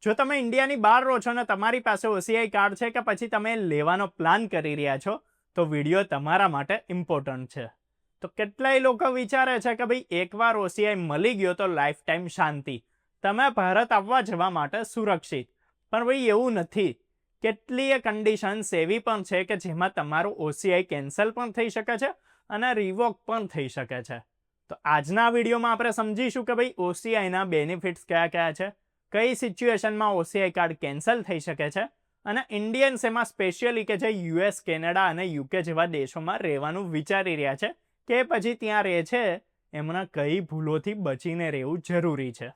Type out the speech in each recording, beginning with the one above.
જો તમે ઇન્ડિયાની બહાર રહો છો ને તમારી પાસે ઓસીઆઈ કાર્ડ છે કે પછી તમે લેવાનો પ્લાન કરી રહ્યા છો તો વિડીયો તમારા માટે ઇમ્પોર્ટન્ટ છે. તો કેટલાય લોકો વિચારે છે કે ભાઈ એકવાર ઓસીઆઈ મળી ગયો તો લાઈફ ટાઈમ શાંતિ, તમે ભારત આવવા જવા માટે સુરક્ષિત. પણ ભાઈ એવું નથી. કેટલીય કન્ડિશન્સ એવી પણ છે કે જેમાં તમારું ઓસીઆઈ કેન્સલ પણ થઈ શકે છે અને રિવોક પણ થઈ શકે છે. તો આજના વિડીયોમાં આપણે સમજીશું કે ભાઈ ઓસીઆઈના બેનિફિટ્સ કયા કયા છે, કઈ સિચ્યુએશનમાં ઓસીઆઈ કાર્ડ કેન્સલ થઈ શકે છે અને ઇન્ડિયન્સ એમાં સ્પેશિયલી કે જે યુએસ, કેનેડા અને યુકે જેવા દેશોમાં રહેવાનું વિચારી રહ્યા છે કે પછી ત્યાં રહે છે એમના કઈ ભૂલોથી બચીને રહેવું જરૂરી છે.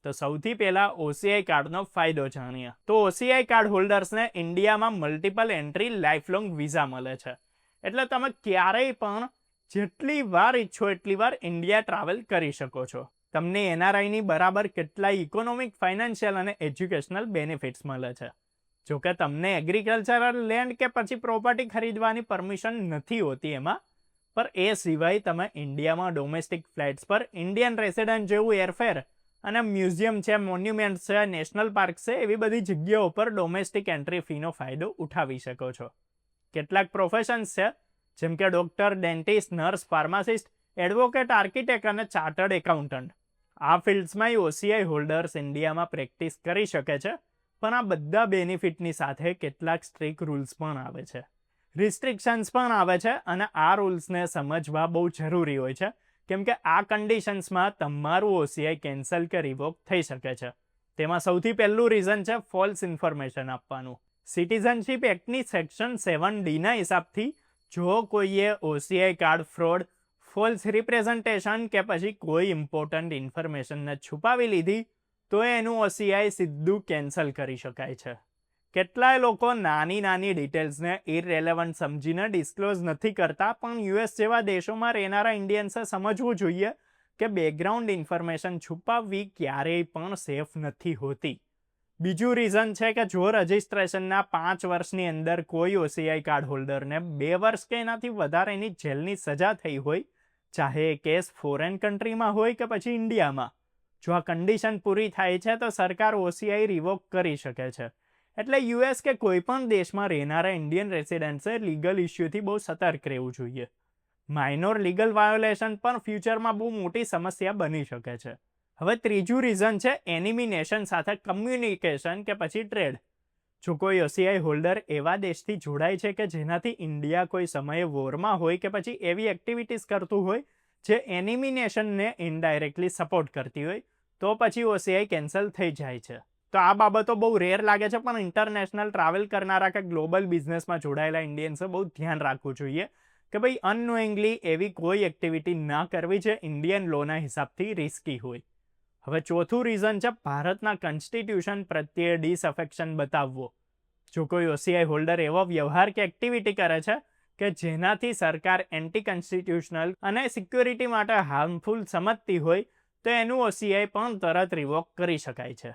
તો સૌથી પહેલાં ઓસીઆઈ કાર્ડનો ફાયદો જાણીએ. તો ઓસીઆઈ કાર્ડ હોલ્ડર્સને ઇન્ડિયામાં મલ્ટિપલ એન્ટ્રી લાઈફલોંગ વિઝા મળે છે. એટલે તમે ક્યારેય પણ જેટલી વાર ઈચ્છો એટલી વાર ઇન્ડિયા ટ્રાવેલ કરી શકો છો. તમને એનઆરઆઈની બરાબર કેટલાય ઇકોનોમિક, ફાઇનાન્શિયલ અને એજ્યુકેશનલ બેનિફિટ્સ મળે છે. જોકે તમને એગ્રીકલ્ચરલ લેન્ડ કે પછી પ્રોપર્ટી ખરીદવાની પરમિશન નથી હોતી એમાં, પર એ સિવાય તમે ઇન્ડિયામાં ડોમેસ્ટિક ફ્લાઇટ્સ પર ઇન્ડિયન રેસિડન્ટ જેવું એરફેર અને મ્યુઝિયમ છે, મોન્યુમેન્ટ છે, નેશનલ પાર્ક છે, એવી બધી જગ્યાઓ પર ડોમેસ્ટિક એન્ટ્રી ફીનો ફાયદો ઉઠાવી શકો છો. કેટલાક પ્રોફેશન્સ છે જેમ કે doctor, dentist, nurse, pharmacist, advocate, architect અને ચાર્ટર્ડ એકાઉન્ટન્ટ. આ ફિલ્ડ્સમાં ઓસીઆઈ હોલ્ડર્સ ઇન્ડિયામાં પ્રેક્ટિસ કરી શકે છે, પણ આ બધા બેનિફિટની સાથે કેટલાક સ્ટ્રિક્ટ રૂલ્સ પણ આવે છે, રિસ્ટ્રિક્શન્સ પણ આવે છે અને આ રૂલ્સને સમજવા બહુ જરૂરી હોય છે કેમ કે આ કન્ડિશન્સમાં તમારું ઓસીઆઈ કેન્સલ કે રિવોક થઈ શકે છે. તેમાં સૌથી પહેલું રીઝન છે ફોલ્સ ઇન્ફોર્મેશન આપવાનું. સિટીઝનશીપ એક્ટની સેક્શન 7D હિસાબથી જો કોઈએ OCI card fraud, false representation કે પછી કોઈ ઇમ્પોર્ટન્ટ ઇન્ફોર્મેશનને છુપાવી લીધી તો એનું ઓસીઆઈ સીધું કેન્સલ કરી શકાય છે. કેટલાય લોકો નાની નાની ડિટેલ્સને ઇરરેલેવન્ટ સમજીને ડિસ્ક્લોઝ નથી કરતા, પણ યુએસ જેવા દેશોમાં રહેનારા ઇન્ડિયન્સે સમજવું જોઈએ કે બેકગ્રાઉન્ડ ઇન્ફોર્મેશન છુપાવવી ક્યારેય પણ સેફ નથી હોતી. બીજું રીઝન છે કે જો રજિસ્ટ્રેશનના 5 વર્ષની અંદર કોઈ ઓસીઆઈ કાર્ડ હોલ્ડરને 2 વર્ષ કે એનાથી વધારેની જેલની સજા થઈ હોય, ચાહે એ કેસ ફોરેન કન્ટ્રીમાં હોય કે પછી ઇન્ડિયામાં, જો આ કન્ડિશન પૂરી થાય છે તો સરકાર ઓસીઆઈ રિવોક કરી શકે છે. એટલે યુએસ કે કોઈ પણ દેશમાં રહેનારા ઇન્ડિયન રેસિડન્ટ્સે લીગલ ઇસ્યુથી બહુ સતર્ક રહેવું જોઈએ. માઇનોર લીગલ વાયોલેશન પણ ફ્યુચરમાં બહુ મોટી સમસ્યા બની શકે છે. હવે ત્રીજું રીઝન છે એનિમી નેશન સાથે કમ્યુનિકેશન કે પછી ટ્રેડ. જો કોઈ ઓસીઆઈ હોલ્ડર એવા દેશથી જોડાય છે કે જેનાથી ઇન્ડિયા કોઈ સમયે વોરમાં હોય કે પછી એવી એક્ટિવિટીઝ કરતું હોય જે એનિમી નેશનને ઇનડાયરેક્ટલી સપોર્ટ કરતી હોય, તો પછી ઓસીઆઈ કેન્સલ થઈ જાય છે. તો આ બાબતો બહુ રેર લાગે છે, પણ ઇન્ટરનેશનલ ટ્રાવેલ કરનારા કે ગ્લોબલ બિઝનેસમાં જોડાયેલા ઇન્ડિયન્સે બહુ ધ્યાન રાખવું જોઈએ કે ભાઈ અનનોઈંગલી એવી કોઈ એક્ટિવિટી ના કરવી જે ઇન્ડિયન લોના હિસાબથી રિસ્કી હોય. હવે ચોથું રીઝન છે ભારતના કોન્સ્ટિટ્યુશન પ્રત્યે ડિસઅફેક્શન બતાવવો. જો કોઈ ઓસીઆઈ હોલ્ડર એવો વ્યવહાર કે એક્ટિવિટી કરે છે કે જેનાથી સરકાર એન્ટી કોન્સ્ટિટ્યુશનલ અને સિક્યોરિટી માટે હાર્મફુલ સમજતી હોય તો એનું ઓસીઆઈ પણ તરત રિવોક કરી શકાય છે.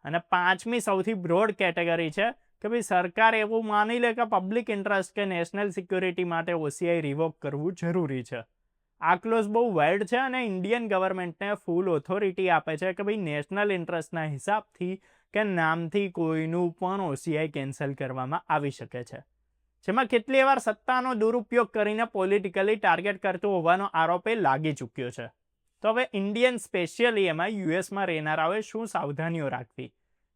અને પાંચમી સૌથી બ્રોડ કેટેગરી છે કે ભાઈ સરકાર એવું માની લે કે પબ્લિક ઇન્ટરેસ્ટ કે નેશનલ સિક્યોરિટી માટે ઓસીઆઈ રિવોક કરવું જરૂરી છે. આ ક્લોઝ બહુ વાઇડ છે અને ઇન્ડિયન ગવર્મેન્ટને ફૂલ ઓથોરિટી આપે છે કે ભાઈ નેશનલ ઇન્ટરેસ્ટના હિસાબથી કે નામથી કોઈનું પણ ઓસીઆઈ કેન્સલ કરવામાં આવી શકે છે, જેમાં કેટલી વાર સત્તાનો દુરુપયોગ કરીને પોલિટિકલી ટાર્ગેટ કરતો હોવાનો આરોપ લાગી ચૂક્યો છે. તો હવે ઇન્ડિયન સ્પેશિયલી એમાં યુએસમાં રહેનારાઓએ શું સાવધાનીઓ રાખવી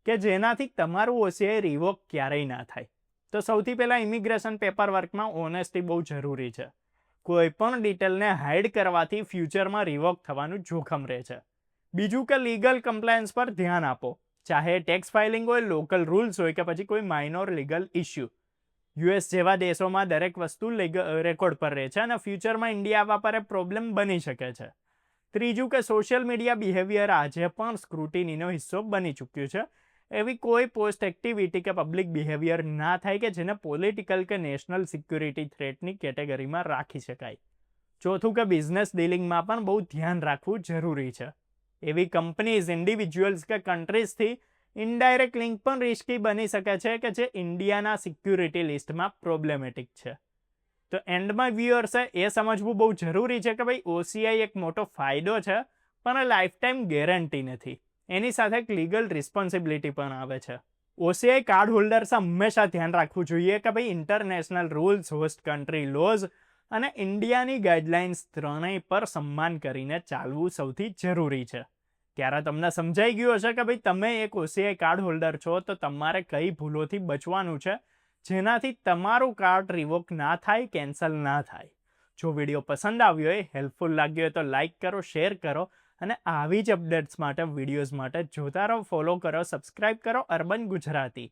કે જેનાથી તમારું ઓસીઆઈ રિવોક ક્યારેય ના થાય. તો સૌથી પહેલાં ઇમિગ્રેશન પેપર વર્કમાં ઓનેસ્ટી બહુ જરૂરી છે. કોઈ પણ ડિટેલને હાઇડ કરવાથી ફ્યુચરમાં રિવોક થવાનું જોખમ રહે છે. બીજું કે લીગલ કમ્પ્લાયન્સ પર ધ્યાન આપો, ચાહે ટેક્સ ફાઇલિંગ હોય, લોકલ રૂલ્સ હોય કે પછી કોઈ માઇનોર લીગલ ઇસ્યુ. યુએસ જેવા દેશોમાં દરેક વસ્તુ રેકોર્ડ પર રહે છે અને ફ્યુચરમાં ઇન્ડિયા આવવા પર પ્રોબ્લેમ બની શકે છે. ત્રીજું કે સોશિયલ મીડિયા બિહેવિયર આજે પણ સ્ક્રુટિનીનો હિસ્સો બની ચૂક્યું છે. એવી કોઈ પોસ્ટ એક્ટિવિટી કે પબ્લિક બિહેવિયર ના થાય કે જેને પોલિટિકલ કે નેશનલ સિક્યુરિટી થ્રેટની કેટેગરીમાં રાખી શકાય. ચોથું કે બિઝનેસ ડીલિંગમાં પણ બહુ ધ્યાન રાખવું જરૂરી છે. એવી કંપનીઝ, ઇન્ડિવિજ્યુઅલ્સ કે કન્ટ્રીઝથી ઇનડાયરેક્ટ લિંક પણ રિસ્કી બની શકે છે કે જે ઇન્ડિયાના સિક્યુરિટી લિસ્ટમાં પ્રોબ્લેમેટિક છે. તો એન્ડમાં વ્યુઅર્સે એ સમજવું બહુ જરૂરી છે કે ભાઈ ઓસીઆઈ એક મોટો ફાયદો છે પણ લાઈફ ટાઈમ ગેરંટી નથી. એની સાથે એક લીગલ રિસ્પોન્સિબિલિટી પણ આવે છે. OCI કાર્ડ હોલ્ડર્સે હંમેશા ધ્યાન રાખવું જોઈએ કે ભાઈ international rules, host country lose અને ઇન્ડિયાની ગાઈડલાઇન્સ ત્રણેય પર સન્માન કરીને ચાલવું સૌથી જરૂરી છે. ત્યારે તમને સમજાઈ ગયું હશે કે ભાઈ તમે એક OCI કાર્ડ હોલ્ડર છો તો તમારે કઈ ભૂલોથી બચવાનું છે, જેનાથી તમારું કાર્ડ રિવોક ના થાય, કેન્સલ ના થાય. જો વિડીયો પસંદ આવ્યો હોય, હેલ્પફુલ લાગ્યો હોય તો લાઇક કરો, શેર કરો અને આવી જ અપડેટ્સ માટે, વિડીયોઝ માટે જોતા રહો, ફોલો કરો, સબસ્ક્રાઇબ કરો અર્બન ગુજરાતી.